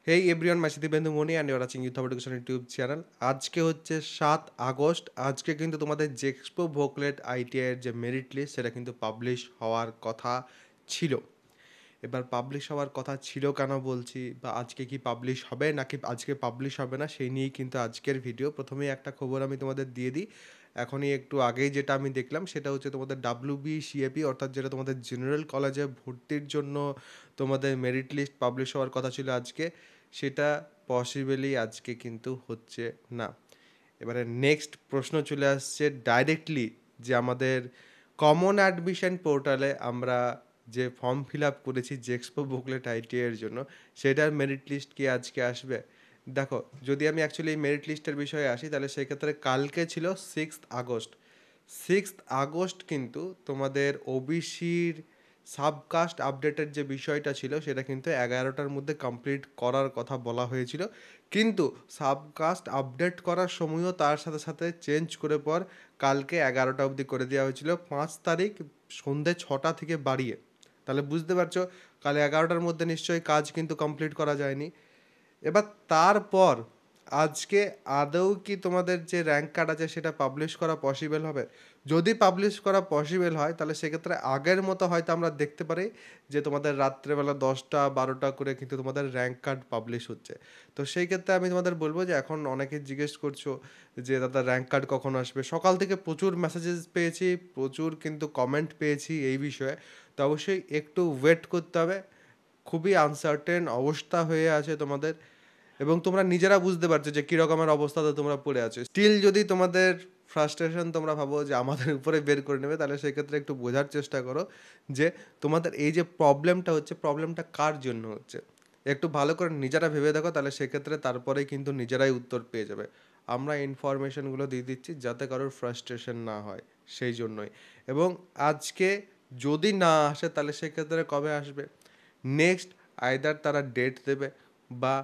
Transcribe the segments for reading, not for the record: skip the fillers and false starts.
Hey everyone, my Dibendu Moni and you're watching youth education YouTube channel. আজকে হচ্ছে 7 August. আজকে কিন্তু তোমাদের জেক্সপো ভোকলেট আইটিআই এর যে মেরিট লিস্ট সেটা কিন্তু পাবলিশ হওয়ার কথা ছিল। এবার পাবলিশ হওয়ার কথা ছিল কেন বলছি, বা আজকে কি পাবলিশ হবে নাকি আজকে পাবলিশ হবে না, সেই নিয়েই কিন্তু আজকের ভিডিও। প্রথমেই একটা খবর আমি তোমাদের দিয়ে দিই। এখনই একটু আগেই যেটা আমি দেখলাম সেটা হচ্ছে তোমাদের ডাব্লিউবি সিএপি, অর্থাৎ যেটা তোমাদের জেনারেল কলেজে ভর্তির জন্য তোমাদের মেরিট লিস্ট পাবলিশ হওয়ার কথা ছিল আজকে, সেটা পসিবলি আজকে কিন্তু হচ্ছে না। এবারে নেক্সট প্রশ্ন চলে আসছে ডাইরেক্টলি, যে আমাদের কমন অ্যাডমিশন পোর্টালে আমরা যে ফর্ম ফিল আপ করেছি জেক্সপো বুকলেট আইটিআই এর জন্য, সেটার মেরিট লিস্ট কি আজকে আসবে? দেখো, যদি আমি অ্যাকচুয়ালি এই মেরিট লিস্টের বিষয়ে আসি, তাহলে সেক্ষেত্রে কালকে ছিল 6 আগস্ট। 6 আগস্ট কিন্তু তোমাদের ওবিসির সাবকাস্ট আপডেটের যে বিষয়টা ছিল সেটা কিন্তু 11টার মধ্যে কমপ্লিট করার কথা বলা হয়েছিল, কিন্তু সাবকাস্ট আপডেট করার সময়ও তার সাথে সাথে চেঞ্জ করে পর কালকে 11টা অবধি করে দেওয়া হয়েছিল, 5 তারিখ সন্ধ্যে 6টা থেকে বাড়িয়ে। তাহলে বুঝতে পারছো, কাল 11টার মধ্যে নিশ্চয়ই কাজ কিন্তু কমপ্লিট করা যায়নি। এবার তারপর আজকে আদৌ কি তোমাদের যে র্যাঙ্ক কার্ড আছে সেটা পাবলিশ করা পসিবল হবে? যদি পাবলিশ করা পসিবল হয় তাহলে সেক্ষেত্রে আগের মতো হয়তো আমরা দেখতে পারি যে তোমাদের রাত্রেবেলা 10টা 12টা করে কিন্তু তোমাদের র্যাঙ্ক কার্ড পাবলিশ হচ্ছে। তো সেই ক্ষেত্রে আমি তোমাদের বলবো যে এখন অনেকে জিজ্ঞেস করছো যে দাদা র্যাঙ্ক কার্ড কখন আসবে। সকাল থেকে প্রচুর মেসেজেস পেয়েছি, প্রচুর কিন্তু কমেন্ট পেয়েছি এই বিষয়ে। তো অবশ্যই একটু ওয়েট করতে হবে। খুবই আনসার্টেন অবস্থা হয়ে আছে তোমাদের, এবং তোমরা নিজেরা বুঝতে পারছো যে কী রকমের অবস্থাতে তোমরা পড়ে আছো। স্টিল যদি তোমাদের ফ্রাস্ট্রেশন তোমরা ভাবো যে আমাদের উপরে বের করে নেবে, তাহলে সেক্ষেত্রে একটু বোঝার চেষ্টা করো যে তোমাদের এই যে প্রবলেমটা হচ্ছে, প্রবলেমটা কার জন্য হচ্ছে। একটু ভালো করে নিজেরা ভেবে দেখো, তাহলে সেক্ষেত্রে তারপরেই কিন্তু নিজেরাই উত্তর পেয়ে যাবে। আমরা ইনফরমেশনগুলো দিয়ে দিচ্ছি যাতে কারোর ফ্রাস্ট্রেশন না হয়, সেই জন্যই। এবং আজকে যদি না আসে তাহলে সেক্ষেত্রে কবে আসবে? নেক্সট আইদার তারা ডেট দেবে বা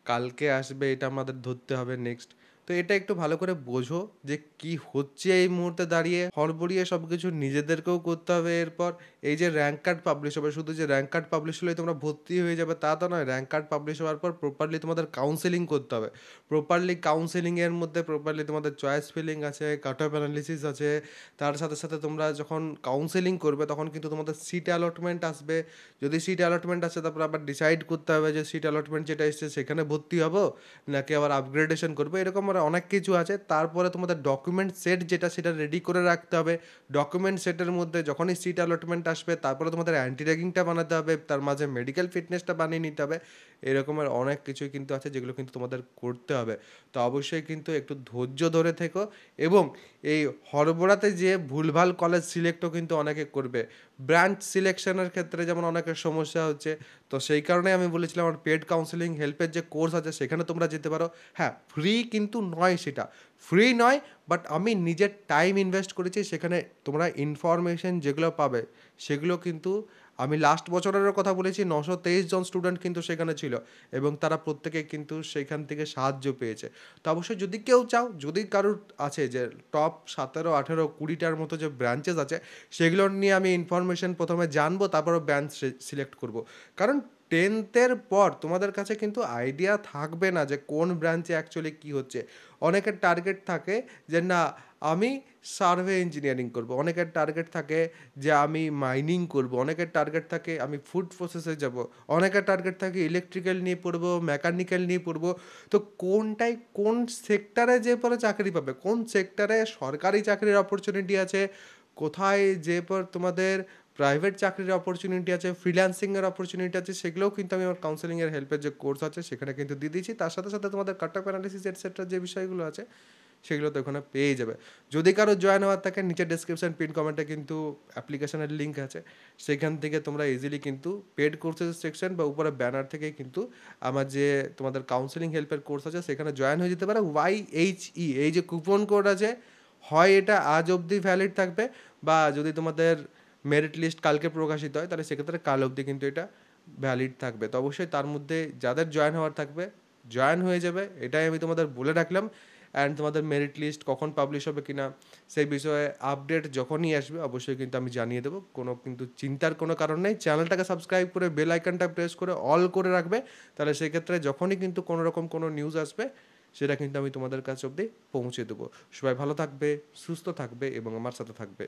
কালকে আসবে, এটা আমাদের ধরতে হবে নেক্সট। তো এটা একটু ভালো করে বোঝো যে কি হচ্ছে এই মুহূর্তে দাঁড়িয়ে। হড়বড়িয়ে সব কিছু নিজেদেরকেও করতে হবে। এরপর এই যে র্যাঙ্ক কার্ড পাবলিশ হবে, শুধু যে র্যাঙ্ক কার্ড পাবলিশ হলেই তোমরা ভর্তি হয়ে যাবে তা তো নয়। র্যাঙ্ক কার্ড পাবলিশ হওয়ার পর প্রপারলি তোমাদের কাউন্সেলিং করতে হবে। প্রপারলি কাউন্সেলিংয়ের মধ্যে প্রপারলি তোমাদের চয়েস ফিলিং আছে, কাট অফ অ্যানালিসিস আছে। তার সাথে সাথে তোমরা যখন কাউন্সেলিং করবে তখন কিন্তু তোমাদের সিট অ্যালটমেন্ট আসবে। যদি সিট অ্যালটমেন্ট আসে তারপর আবার ডিসাইড করতে হবে যে সিট অ্যালটমেন্ট যেটা এসছে সেখানে ভর্তি হবো নাকি আবার আপগ্রেডেশন করবো, এরকম আর অনেক কিছু আছে। তারপরে তোমাদের ডকুমেন্ট সেট যেটা সেটা রেডি করে রাখতে হবে। ডকুমেন্ট সেটের মধ্যে যখনই সিট অ্যালটমেন্ট আসবে তারপরে তোমাদের অ্যান্টি র্যাগিংটা বানাতে হবে, তার মাঝে মেডিকেল ফিটনেসটা বানিয়ে নিতে হবে। এরকমের অনেক কিছুই কিন্তু আছে যেগুলো কিন্তু তোমাদের করতে হবে। তো অবশ্যই কিন্তু একটু ধৈর্য ধরে থেকো। এবং এই হরবরাতে যে ভুলভাল কলেজ সিলেক্টও কিন্তু অনেকে করবে। ব্রাঞ্চ সিলেকশনের ক্ষেত্রে যেমন অনেকের সমস্যা হচ্ছে, তো সেই কারণে আমি বলেছিলাম আমার পেড কাউন্সেলিং হেল্পের যে কোর্স আছে সেখানে তোমরা যেতে পারো। হ্যাঁ, ফ্রি কিন্তু নয়, সেটা ফ্রি নয়, বাট আমি নিজের টাইম ইনভেস্ট করেছি সেখানে। তোমরা ইনফরমেশন যেগুলো পাবে সেগুলো কিন্তু, আমি লাস্ট বছরেরও কথা বলেছি, 923 জন স্টুডেন্ট কিন্তু সেখানে ছিল এবং তারা প্রত্যেকে কিন্তু সেখান থেকে সাহায্য পেয়েছে। তো অবশ্যই যদি কেউ চাও, যদি কারোর আছে যে টপ 17 18 20টার মতো যে ব্রাঞ্চেস আছে সেগুলো নিয়ে আমি ইনফরমেশন প্রথমে জানবো, তারপরও ব্রাঞ্চ সিলেক্ট করব। কারণ 10th পর তোমাদের কাছে কিন্তু আইডিয়া থাকবে না যে কোন ব্রাঞ্চে অ্যাকচুয়ালি কী হচ্ছে। অনেকের টার্গেট থাকে যে না আমি সার্ভে ইঞ্জিনিয়ারিং করব, অনেকের টার্গেট থাকে যে আমি মাইনিং করব, অনেকের টার্গেট থাকে আমি ফুড প্রসেসে যাব, অনেকের টার্গেট থাকে ইলেকট্রিক্যাল নিয়ে পড়বো, মেকানিক্যাল নিয়ে পড়বো। তো কোনটাই কোন সেক্টরে যে পরে চাকরি পাবে, কোন সেক্টরে সরকারি চাকরির অপরচুনিটি আছে, কোথায় যে পর তোমাদের প্রাইভেট চাকরির অপরচুনিটি আছে, ফ্রিল্যান্সিংয়ের অপরচুনিটি আছে, সেগুলোও কিন্তু আমি আমার কাউন্সেলিংয়ের হেল্পের যে কোর্স আছে সেখানে কিন্তু দিয়ে দিয়েছি। তার সাথে সাথে তোমাদের কাট অফ অ্যানালিসিস এটসেট্রা যে বিষয়গুলো আছে সেগুলো তো ওখানে পেয়ে যাবে। যদি কারো জয়েন হওয়ার থাকে, নিচে ডেসক্রিপশন পিন কমেন্টে কিন্তু অ্যাপ্লিকেশনের লিঙ্ক আছে, সেখান থেকে তোমরা ইজিলি কিন্তু পেড কোর্সের সেকশন বা উপরে ব্যানার থেকে কিন্তু আমার যে তোমাদের কাউন্সেলিং হেল্পের কোর্স আছে সেখানে জয়েন হয়ে যেতে পারে। YHE এই যে কুপন কোড আছে, হয় এটা আজ অবধি ভ্যালিড থাকবে, বা যদি তোমাদের মেরিট লিস্ট কালকে প্রকাশিত হয় তাহলে সেক্ষেত্রে কাল অবধি কিন্তু এটা ভ্যালিড থাকবে। তো অবশ্যই তার মধ্যে যাদের জয়েন হওয়ার থাকবে জয়েন হয়ে যাবে, এটাই আমি তোমাদের বলে রাখলাম। অ্যান্ড তোমাদের মেরিট লিস্ট কখন পাবলিশ হবে কিনা সেই বিষয়ে আপডেট যখনই আসবে অবশ্যই কিন্তু আমি জানিয়ে দেবো। কোনো কিন্তু চিন্তার কোনো কারণ নেই। চ্যানেলটাকে সাবস্ক্রাইব করে বেল আইকনটা প্রেস করে অল করে রাখবে। তাহলে সেক্ষেত্রে যখনই কিন্তু কোনো রকম কোনো নিউজ আসবে সেটা কিন্তু আমি তোমাদের কাছে অবধি পৌঁছে দেবো। সবাই ভালো থাকবে, সুস্থ থাকবে এবং আমার সাথে থাকবে।